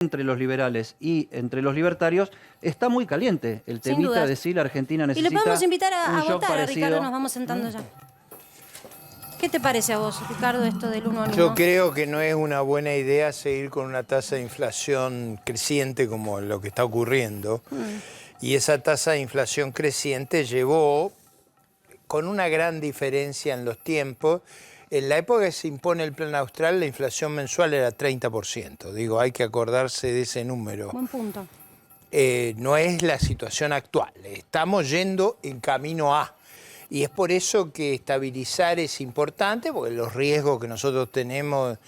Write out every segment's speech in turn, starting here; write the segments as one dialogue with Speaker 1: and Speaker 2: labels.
Speaker 1: entre los liberales y entre los libertarios está muy caliente. El temita de si la Argentina necesita
Speaker 2: y le podemos invitar a
Speaker 1: un shock
Speaker 2: votar,
Speaker 1: parecido.
Speaker 2: Ricardo, nos vamos sentando ya. ¿Qué te parece a vos, Ricardo, esto del unónimo?
Speaker 3: Yo creo que no es una buena idea seguir con una tasa de inflación creciente como lo que está ocurriendo. Y esa tasa de inflación creciente llevó, con una gran diferencia en los tiempos, en la época que se impone el Plan Austral, la inflación mensual era 30%. Digo, hay que acordarse de ese número.
Speaker 2: Buen punto.
Speaker 3: No es la situación actual. Estamos yendo en camino a. Y es por eso que estabilizar es importante, porque los riesgos que nosotros tenemos,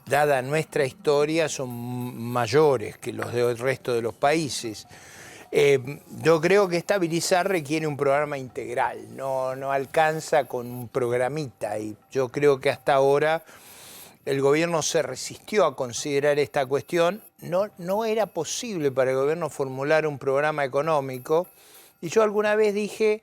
Speaker 3: dada nuestra historia, son mayores que los del resto de los países. Yo creo que estabilizar requiere un programa integral, no alcanza con un programita. Y yo creo que hasta ahora el gobierno se resistió a considerar esta cuestión. No era posible para el gobierno formular un programa económico. Y yo alguna vez dije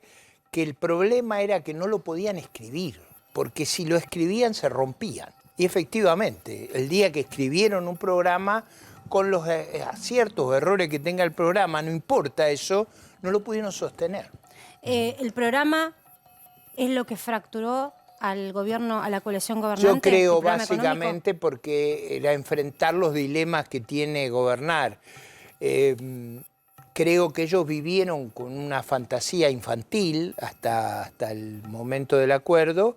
Speaker 3: que el problema era que no lo podían escribir, porque si lo escribían se rompían. Y efectivamente, el día que escribieron un programa, con los aciertos o errores que tenga el programa, no importa eso, no lo pudieron sostener.
Speaker 2: ¿El programa es lo que fracturó al gobierno, a la coalición gobernante?
Speaker 3: Yo creo básicamente porque era enfrentar los dilemas que tiene gobernar. Creo que ellos vivieron con una fantasía infantil hasta el momento del acuerdo,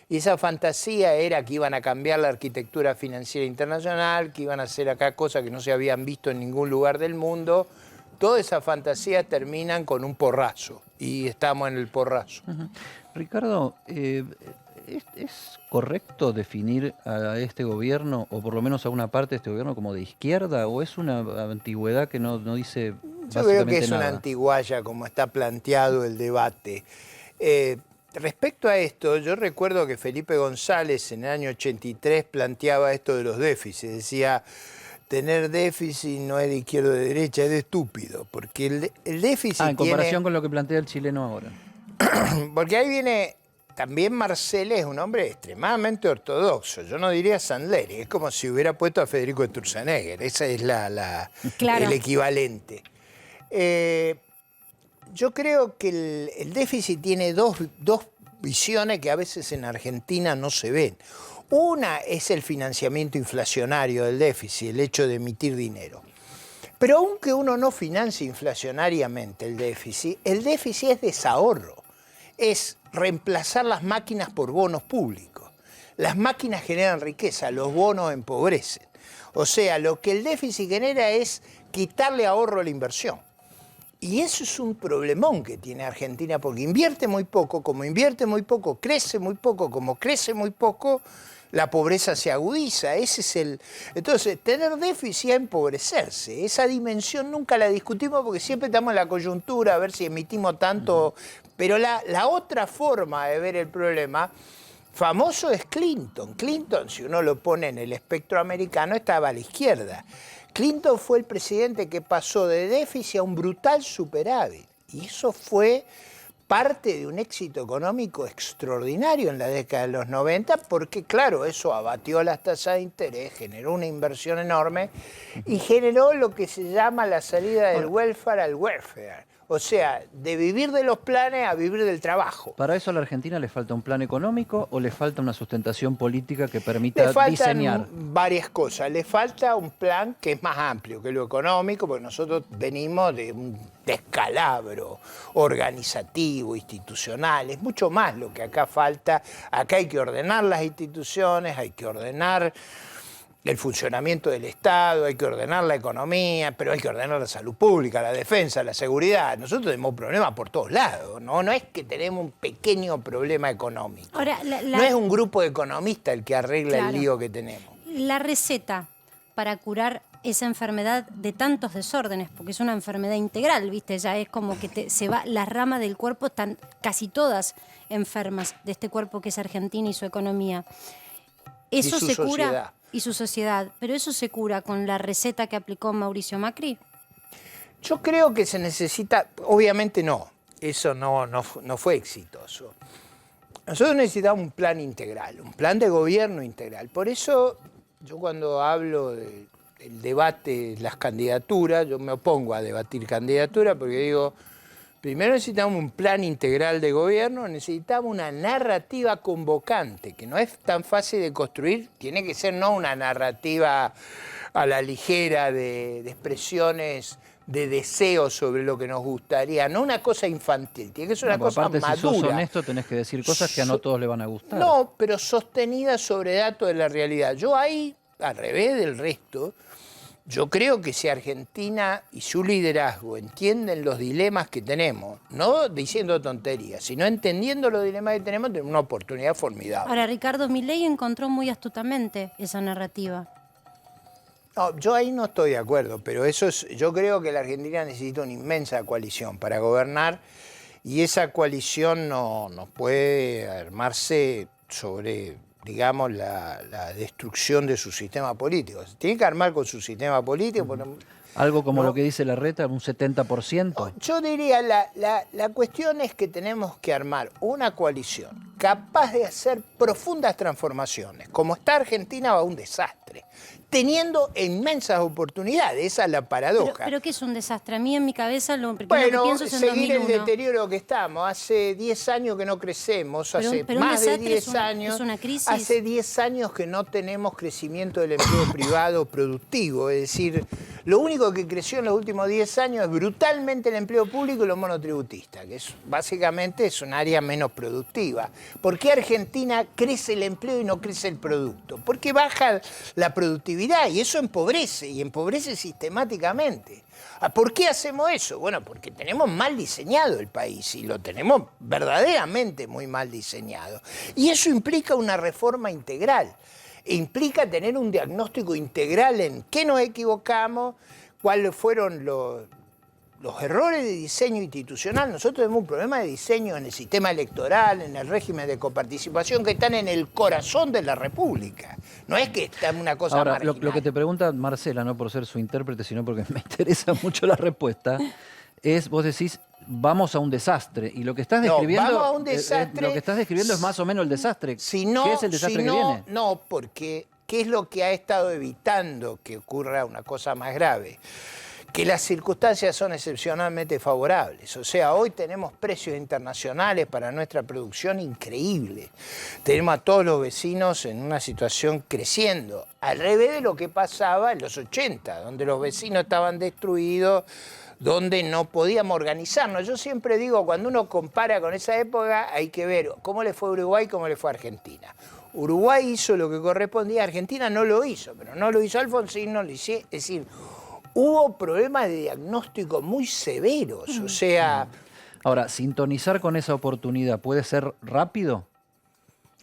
Speaker 3: y esa fantasía era que iban a cambiar la arquitectura financiera internacional, que iban a hacer acá cosas que no se habían visto en ningún lugar del mundo. Todas esas fantasías terminan con un porrazo, y estamos en el porrazo.
Speaker 1: Ricardo, ¿es correcto definir a este gobierno, o por lo menos a una parte de este gobierno, como de izquierda, o es una antigüedad que no dice básicamente nada?
Speaker 3: Yo creo que es una antiguaya como está planteado el debate. Respecto a esto, yo recuerdo que Felipe González en el año 83 planteaba esto de los déficits. Decía, tener déficit no es de izquierda o de derecha, es de estúpido, porque el déficit
Speaker 1: en comparación con lo que plantea el chileno ahora.
Speaker 3: Porque ahí viene. También Marcel es un hombre extremadamente ortodoxo. Yo no diría Sandleri, es como si hubiera puesto a Federico Sturzenegger. Ese es
Speaker 2: claro,
Speaker 3: el equivalente. Yo creo que el déficit tiene dos visiones que a veces en Argentina no se ven. Una es el financiamiento inflacionario del déficit, el hecho de emitir dinero. Pero aunque uno no financie inflacionariamente el déficit es desahorro. Es reemplazar las máquinas por bonos públicos. Las máquinas generan riqueza, los bonos empobrecen. O sea, lo que el déficit genera es quitarle ahorro a la inversión. Y eso es un problemón que tiene Argentina, porque invierte muy poco, como invierte muy poco, crece muy poco, como crece muy poco, la pobreza se agudiza. Ese es el. Entonces, tener déficit es empobrecerse. Esa dimensión nunca la discutimos porque siempre estamos en la coyuntura a ver si emitimos tanto. Pero la otra forma de ver el problema famoso es Clinton. Clinton, si uno lo pone en el espectro americano, estaba a la izquierda. Clinton fue el presidente que pasó de déficit a un brutal superávit. Y eso fue parte de un éxito económico extraordinario en la década de los 90, porque claro, eso abatió las tasas de interés, generó una inversión enorme y generó lo que se llama la salida del welfare al welfare. O sea, de vivir de los planes a vivir del trabajo.
Speaker 1: ¿Para eso a la Argentina le falta un plan económico o le falta una sustentación política que permita
Speaker 3: Le faltan
Speaker 1: diseñar?
Speaker 3: varias cosas. Le falta un plan que es más amplio que lo económico, porque nosotros venimos de un descalabro organizativo, institucional. Es mucho más lo que acá falta. Acá hay que ordenar las instituciones, hay que ordenar el funcionamiento del Estado, hay que ordenar la economía, pero hay que ordenar la salud pública, la defensa, la seguridad. Nosotros tenemos problemas por todos lados, no es que tenemos un pequeño problema económico.
Speaker 2: Ahora,
Speaker 3: no es un grupo de economistas el que arregla el lío que tenemos.
Speaker 2: La receta para curar esa enfermedad de tantos desórdenes, porque es una enfermedad integral, ¿viste? Ya es como que se va, las ramas del cuerpo están casi todas enfermas de este cuerpo que es Argentina y su economía. Eso se cura. Y su sociedad. ¿Pero eso se cura con la receta que aplicó Mauricio Macri?
Speaker 3: Yo creo que se necesita, obviamente no, eso no fue exitoso. Nosotros necesitamos un plan integral, un plan de gobierno integral. Por eso yo cuando hablo de el debate, las candidaturas. Yo me opongo a debatir candidaturas porque digo, primero necesitamos un plan integral de gobierno, necesitamos una narrativa convocante, que no es tan fácil de construir, tiene que ser no una narrativa a la ligera de expresiones de deseos sobre lo que nos gustaría, no una cosa infantil, tiene que ser una cosa
Speaker 1: aparte,
Speaker 3: madura.
Speaker 1: si sos honesto, tenés que decir cosas que a no todos le van a gustar.
Speaker 3: No, pero sostenida sobre datos de la realidad. Yo ahí, al revés del resto, yo creo que si Argentina y su liderazgo entienden los dilemas que tenemos, no diciendo tonterías, sino entendiendo los dilemas que tenemos una oportunidad formidable.
Speaker 2: Ahora, Ricardo Milei encontró muy astutamente esa narrativa.
Speaker 3: No, yo ahí no estoy de acuerdo, pero yo creo que la Argentina necesita una inmensa coalición para gobernar y esa coalición no puede armarse sobre, digamos, la destrucción de su sistema político. Se tiene que armar con su sistema político.
Speaker 1: Algo como lo que dice Larreta, un 70%.
Speaker 3: Yo diría, la cuestión es que tenemos que armar una coalición capaz de hacer profundas transformaciones. Como está Argentina, va a un desastre, teniendo inmensas oportunidades. Esa es la paradoja.
Speaker 2: Pero ¿qué es un desastre? A mí en mi cabeza lo primero que pienso es en
Speaker 3: seguir
Speaker 2: 2001.
Speaker 3: el deterioro que estamos. Hace 10 años que no crecemos, hace
Speaker 2: pero
Speaker 3: más de 10
Speaker 2: es
Speaker 3: años.
Speaker 2: una crisis.
Speaker 3: Hace 10 años que no tenemos crecimiento del empleo privado productivo. Es decir, lo único que creció en los últimos 10 años es brutalmente el empleo público y los monotributistas, que básicamente es un área menos productiva. ¿Por qué Argentina crece el empleo y no crece el producto? Porque baja la productividad y eso empobrece sistemáticamente. ¿Por qué hacemos eso? Bueno, porque tenemos mal diseñado el país y lo tenemos verdaderamente muy mal diseñado. Y eso implica una reforma integral. Implica tener un diagnóstico integral en qué nos equivocamos, cuáles fueron los errores de diseño institucional. Nosotros tenemos un problema de diseño en el sistema electoral, en el régimen de coparticipación, que están en el corazón de la República. No es que está en una cosa
Speaker 1: Ahora,
Speaker 3: marginal.
Speaker 1: lo que te pregunta Marcela, no por ser su intérprete, sino porque me interesa mucho la respuesta, es, vos decís, vamos a un desastre. Y lo que estás describiendo,
Speaker 3: vamos a un desastre.
Speaker 1: Lo que estás describiendo es más o menos el desastre.
Speaker 3: No,
Speaker 1: ¿Qué es el desastre que viene?
Speaker 3: No, porque ¿qué es lo que ha estado evitando que ocurra una cosa más grave? Que las circunstancias son excepcionalmente favorables. O sea, hoy tenemos precios internacionales para nuestra producción increíbles. Tenemos a todos los vecinos en una situación creciendo, al revés de lo que pasaba en los 80, donde los vecinos estaban destruidos, donde no podíamos organizarnos. Yo siempre digo, cuando uno compara con esa época, hay que ver cómo le fue a Uruguay y cómo le fue a Argentina. Uruguay hizo lo que correspondía, Argentina no lo hizo, pero no lo hizo Alfonsín, no lo hizo, es decir, hubo problemas de diagnóstico muy severos, o sea...
Speaker 1: Ahora, sintonizar con esa oportunidad, ¿puede ser rápido?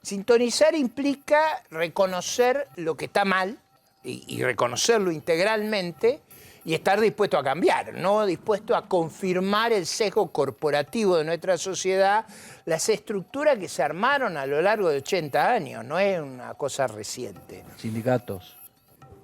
Speaker 3: Sintonizar implica reconocer lo que está mal y reconocerlo integralmente y estar dispuesto a cambiar, no dispuesto a confirmar el sesgo corporativo de nuestra sociedad, las estructuras que se armaron a lo largo de 80 años, no es una cosa reciente.
Speaker 1: Sindicatos.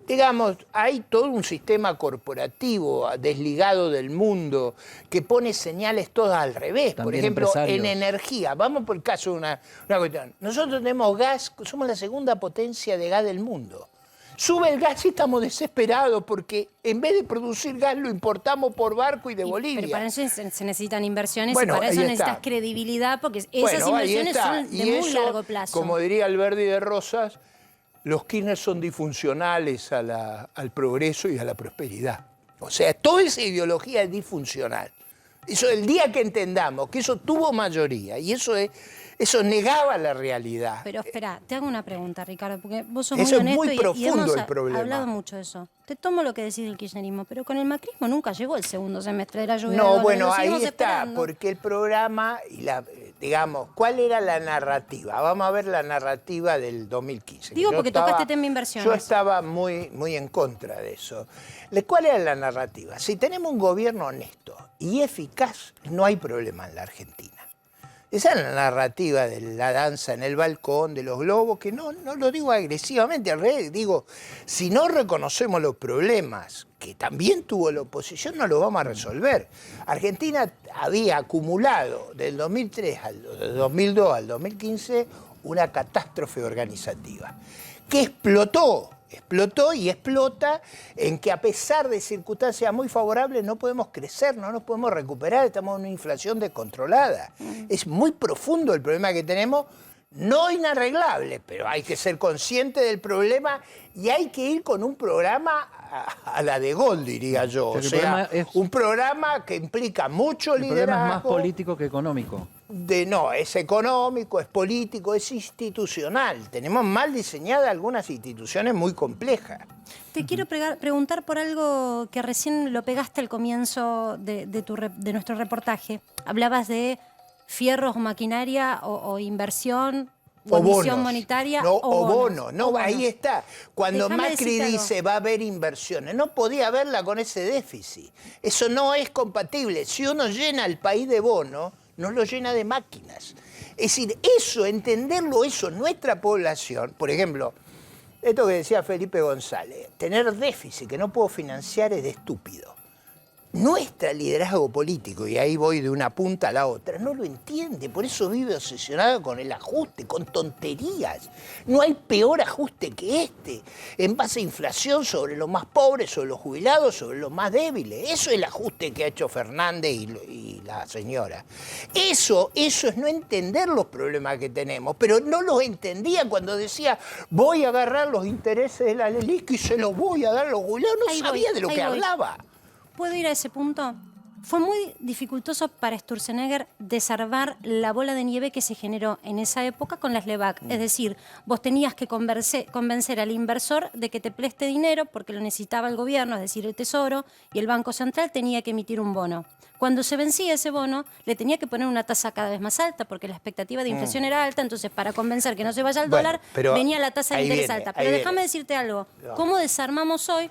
Speaker 3: Digamos, hay todo un sistema corporativo desligado del mundo que pone señales todas al revés.
Speaker 1: También
Speaker 3: por ejemplo,
Speaker 1: empresarios.
Speaker 3: en energía. Vamos por el caso de una cuestión. Nosotros tenemos gas, somos la segunda potencia de gas del mundo. Sube el gas y estamos desesperados porque en vez de producir gas lo importamos por barco y de Bolivia.
Speaker 2: Pero para eso se necesitan inversiones
Speaker 3: Bueno,
Speaker 2: y para eso
Speaker 3: ahí
Speaker 2: necesitas
Speaker 3: está.
Speaker 2: credibilidad porque esas
Speaker 3: Bueno, ahí
Speaker 2: inversiones
Speaker 3: está.
Speaker 2: son de
Speaker 3: Y
Speaker 2: muy
Speaker 3: eso,
Speaker 2: largo plazo.
Speaker 3: como diría Alberti de Rosas, los Kirchner son disfuncionales al progreso y a la prosperidad. O sea, toda esa ideología es disfuncional. Eso, el día que entendamos que eso tuvo mayoría y eso negaba la realidad.
Speaker 2: Pero espera, te hago una pregunta, Ricardo, porque vos sos
Speaker 3: Eso
Speaker 2: muy
Speaker 3: es
Speaker 2: honesto
Speaker 3: muy
Speaker 2: y
Speaker 3: profundo
Speaker 2: hemos
Speaker 3: el problema.
Speaker 2: hablado mucho de eso. Te tomo lo que decís del kirchnerismo, pero con el macrismo nunca llegó el segundo semestre de la lluvia de
Speaker 3: No,
Speaker 2: dólares,
Speaker 3: bueno,
Speaker 2: lo
Speaker 3: ahí
Speaker 2: seguimos
Speaker 3: está,
Speaker 2: esperando.
Speaker 3: porque el programa, digamos, ¿cuál era la narrativa? Vamos a ver la narrativa del 2015.
Speaker 2: Digo,
Speaker 3: Yo
Speaker 2: porque tocaste tema inversiones.
Speaker 3: Yo estaba muy, muy en contra de eso. ¿Cuál era la narrativa? Si tenemos un gobierno honesto y eficaz, no hay problema en la Argentina. Esa es la narrativa de la danza en el balcón, de los globos, que no lo digo agresivamente, al revés, digo, si no reconocemos los problemas que también tuvo la oposición, no los vamos a resolver. Argentina había acumulado del 2003 del 2002 al 2015 una catástrofe organizativa que explotó explotó y explota en que a pesar de circunstancias muy favorables no podemos crecer, no nos podemos recuperar, estamos en una inflación descontrolada. Es muy profundo el problema que tenemos, no inarreglable, pero hay que ser consciente del problema y hay que ir con un programa a la de Gaulle, diría yo. O sea, un programa que implica mucho liderazgo.
Speaker 1: El problema es más político que económico.
Speaker 3: No, es económico, es político, es institucional. Tenemos mal diseñadas algunas instituciones muy complejas.
Speaker 2: Te quiero preguntar por algo que recién lo pegaste al comienzo de nuestro reportaje. Hablabas de fierros o maquinaria o inversión o emisión monetaria
Speaker 3: o bono. No,
Speaker 2: bonos.
Speaker 3: Ahí está. Cuando
Speaker 2: Déjame
Speaker 3: Macri dice va a haber inversiones, no podía haberla con ese déficit. Eso no es compatible. Si uno llena el país de bonos, no lo llena de máquinas. Es decir, eso, entenderlo, eso, nuestra población, por ejemplo, esto que decía Felipe González, tener déficit que no puedo financiar es de estúpido. Nuestro liderazgo político, y ahí voy de una punta a la otra, no lo entiende, por eso vive obsesionado con el ajuste, con tonterías. No hay peor ajuste que este, en base a inflación sobre los más pobres, sobre los jubilados, sobre los más débiles. Eso es el ajuste que ha hecho Fernández y la señora. Eso es no entender los problemas que tenemos, pero no los entendía cuando decía voy a agarrar los intereses de la LELIC y se los voy a dar a los jubilados. No sabía de lo que hablaba.
Speaker 2: ¿Puedo ir a ese punto? Fue muy dificultoso para Sturzenegger desarmar la bola de nieve que se generó en esa época con las LEBAC. Es decir, vos tenías que convencer al inversor de que te preste dinero porque lo necesitaba el gobierno, es decir, el Tesoro, y el Banco Central tenía que emitir un bono. Cuando se vencía ese bono, le tenía que poner una tasa cada vez más alta porque la expectativa de inflación era alta, entonces para convencer que no se vaya al dólar, venía la tasa de interés alta. Pero déjame decirte algo, ¿cómo desarmamos hoy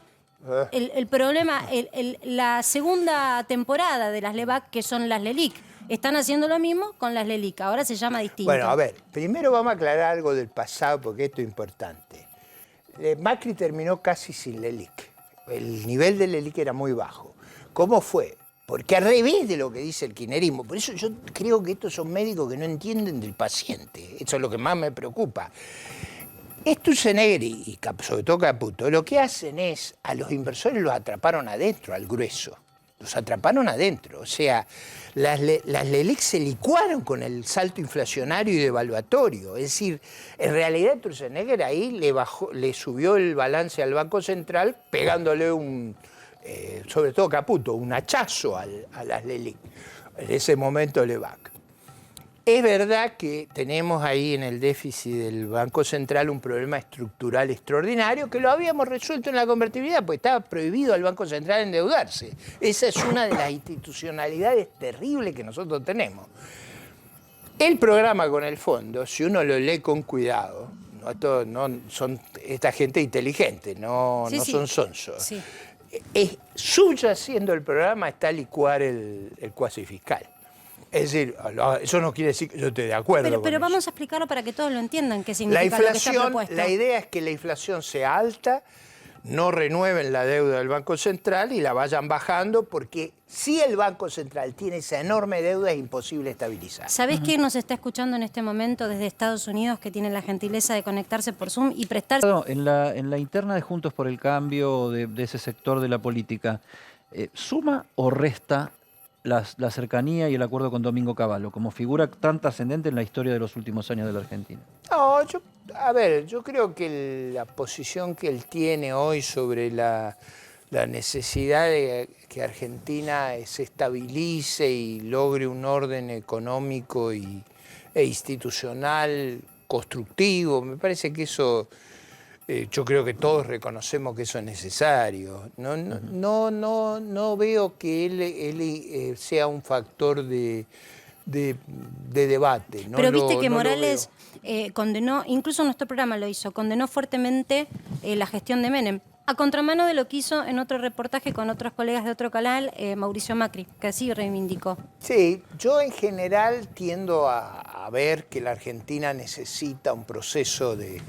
Speaker 2: el problema, la segunda temporada de las LEBAC, que son las LELIC? Están haciendo lo mismo con las LELIC, ahora se llama distinto.
Speaker 3: Bueno, a ver, primero vamos a aclarar algo del pasado porque esto es importante. Macri terminó casi sin LELIC. El nivel de LELIC era muy bajo. ¿Cómo fue? Porque al revés de lo que dice el kirchnerismo, por eso yo creo que estos son médicos que no entienden del paciente. Eso es lo que más me preocupa. Sturzenegger y sobre todo Caputo, lo que hacen es, a los inversores los atraparon adentro, al grueso. Los atraparon adentro. O sea, las LELIC se licuaron con el salto inflacionario y devaluatorio. Es decir, en realidad Sturzenegger ahí le subió el balance al Banco Central pegándole sobre todo Caputo, un hachazo a las LELIC. En ese momento LEBAC. Es verdad que tenemos ahí en el déficit del Banco Central un problema estructural extraordinario que lo habíamos resuelto en la convertibilidad, porque estaba prohibido al Banco Central endeudarse. Esa es una de las institucionalidades terribles que nosotros tenemos. El programa con el fondo, si uno lo lee con cuidado, son esta gente inteligente, no son sonsos. Sí. Subyaciendo el programa está licuar el cuasi fiscal. Es decir, eso no quiere decir que yo esté de acuerdo.
Speaker 2: Pero vamos a explicarlo para que todos lo entiendan, qué significa lo que está propuesto.
Speaker 3: La idea es que la inflación sea alta, no renueven la deuda del Banco Central y la vayan bajando, porque si el Banco Central tiene esa enorme deuda es imposible estabilizar.
Speaker 2: ¿Sabés quién nos está escuchando en este momento desde Estados Unidos, que tiene la gentileza de conectarse por Zoom y prestarse?
Speaker 1: En la interna de Juntos por el Cambio, de ese sector de la política, ¿suma o resta la cercanía y el acuerdo con Domingo Cavallo como figura tan trascendente en la historia de los últimos años de la Argentina?
Speaker 3: No, yo creo que la posición que él tiene hoy sobre la necesidad de que Argentina se estabilice y logre un orden económico e institucional constructivo, me parece que eso... yo creo que todos reconocemos que eso es necesario. No veo que él sea un factor de debate.
Speaker 2: Pero viste que Morales condenó, incluso nuestro programa lo hizo, condenó fuertemente la gestión de Menem. A contramano de lo que hizo en otro reportaje con otros colegas de otro canal, Mauricio Macri, que así reivindicó.
Speaker 3: Sí, yo en general tiendo a ver que la Argentina necesita un proceso de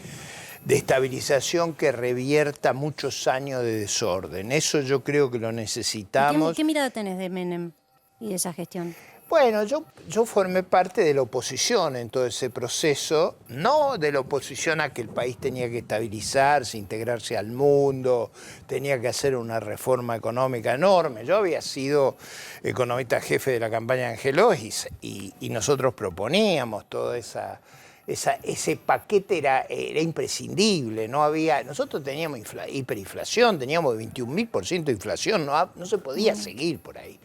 Speaker 3: estabilización que revierta muchos años de desorden. Eso yo creo que lo necesitamos.
Speaker 2: ¿Qué mirada tenés de Menem y de esa gestión?
Speaker 3: Bueno, yo formé parte de la oposición en todo ese proceso, no de la oposición a que el país tenía que estabilizarse, integrarse al mundo, tenía que hacer una reforma económica enorme. Yo había sido economista jefe de la campaña de Angelos y nosotros proponíamos toda ese paquete era imprescindible, no había, nosotros teníamos hiperinflación, teníamos 21.000% de inflación, no se podía seguir por ahí.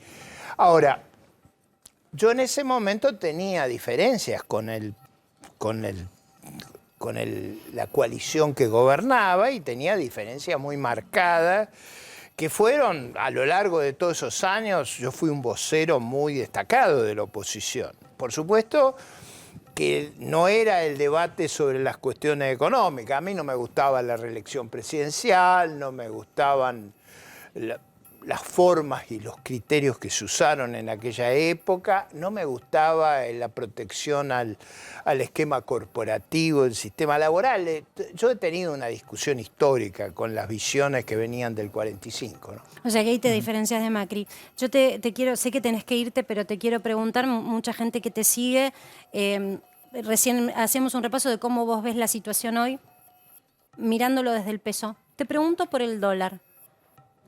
Speaker 3: Ahora, yo en ese momento tenía diferencias con la coalición que gobernaba y tenía diferencias muy marcadas que fueron a lo largo de todos esos años. Yo fui un vocero muy destacado de la oposición. Por supuesto que no era el debate sobre las cuestiones económicas. A mí no me gustaba la reelección presidencial, no me gustaban las formas y los criterios que se usaron en aquella época, no me gustaba la protección al esquema corporativo, el sistema laboral. Yo he tenido una discusión histórica con las visiones que venían del 45, ¿no?
Speaker 2: O sea, que ahí te diferencias de Macri. Yo te quiero, sé que tenés que irte, pero te quiero preguntar, mucha gente que te sigue, recién hacemos un repaso de cómo vos ves la situación hoy, mirándolo desde el peso. Te pregunto por el dólar.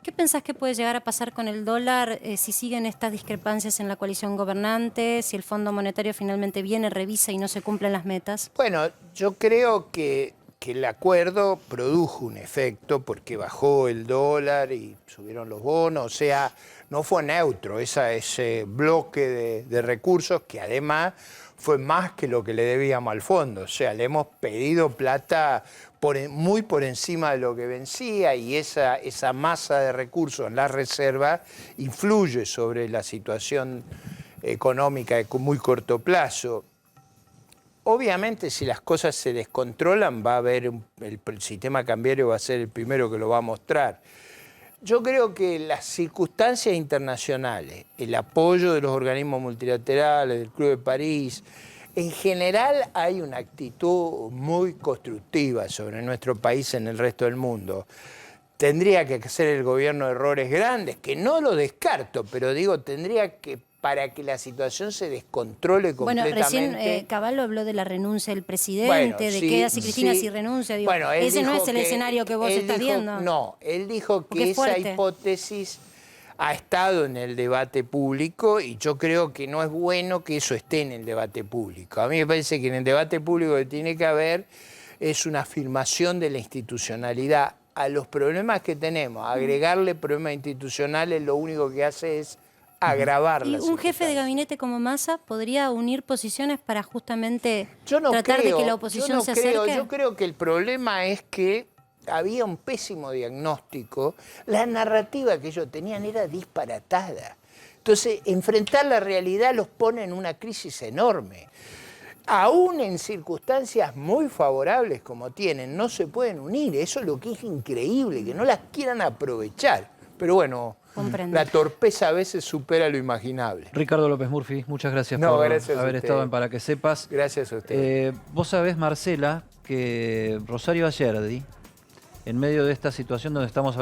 Speaker 2: ¿Qué pensás que puede llegar a pasar con el dólar si siguen estas discrepancias en la coalición gobernante, si el Fondo Monetario finalmente viene, revisa y no se cumplen las metas?
Speaker 3: Bueno, yo creo que el acuerdo produjo un efecto porque bajó el dólar y subieron los bonos, o sea, no fue neutro ese bloque de recursos que además fue más que lo que le debíamos al fondo, o sea, le hemos pedido plata muy por encima de lo que vencía y esa masa de recursos en la reserva influye sobre la situación económica de muy corto plazo. Obviamente, si las cosas se descontrolan, va a haber el sistema cambiario va a ser el primero que lo va a mostrar. Yo creo que las circunstancias internacionales, el apoyo de los organismos multilaterales, del Club de París, en general hay una actitud muy constructiva sobre nuestro país en el resto del mundo. Tendría que hacer el gobierno errores grandes, que no lo descarto, pero digo, tendría que, para que la situación se descontrole completamente.
Speaker 2: Bueno, recién Cavallo habló de la renuncia del presidente,
Speaker 3: bueno,
Speaker 2: de
Speaker 3: sí,
Speaker 2: qué hace Cristina
Speaker 3: sí.
Speaker 2: si renuncia. Digo,
Speaker 3: Bueno,
Speaker 2: ese no es el escenario que vos estás viendo.
Speaker 3: No, él dijo
Speaker 2: Porque
Speaker 3: que
Speaker 2: es
Speaker 3: esa
Speaker 2: fuerte.
Speaker 3: hipótesis ha estado en el debate público y yo creo que no es bueno que eso esté en el debate público. A mí me parece que en el debate público lo que tiene que haber es una afirmación de la institucionalidad a los problemas que tenemos. Agregarle problemas institucionales lo único que hace es agravar
Speaker 2: ¿Y
Speaker 3: la
Speaker 2: un jefe de
Speaker 3: circunstancia.
Speaker 2: gabinete como Massa podría unir posiciones para justamente
Speaker 3: Yo no
Speaker 2: tratar
Speaker 3: creo,
Speaker 2: de que la oposición se acerque?
Speaker 3: Yo creo que el problema es que había un pésimo diagnóstico, la narrativa que ellos tenían era disparatada. Entonces, enfrentar la realidad los pone en una crisis enorme. Aún en circunstancias muy favorables como tienen, no se pueden unir. Eso es lo que es increíble, que no las quieran aprovechar. Pero bueno,
Speaker 2: Comprendo.
Speaker 3: la torpeza a veces supera lo imaginable.
Speaker 1: Ricardo López Murphy, muchas gracias
Speaker 3: No,
Speaker 1: por
Speaker 3: gracias a
Speaker 1: haber
Speaker 3: usted.
Speaker 1: estado en Para que Sepas.
Speaker 3: Gracias a usted.
Speaker 1: Vos sabés, Marcela, que Rosario Ayerdi, en medio de esta situación donde estamos hablando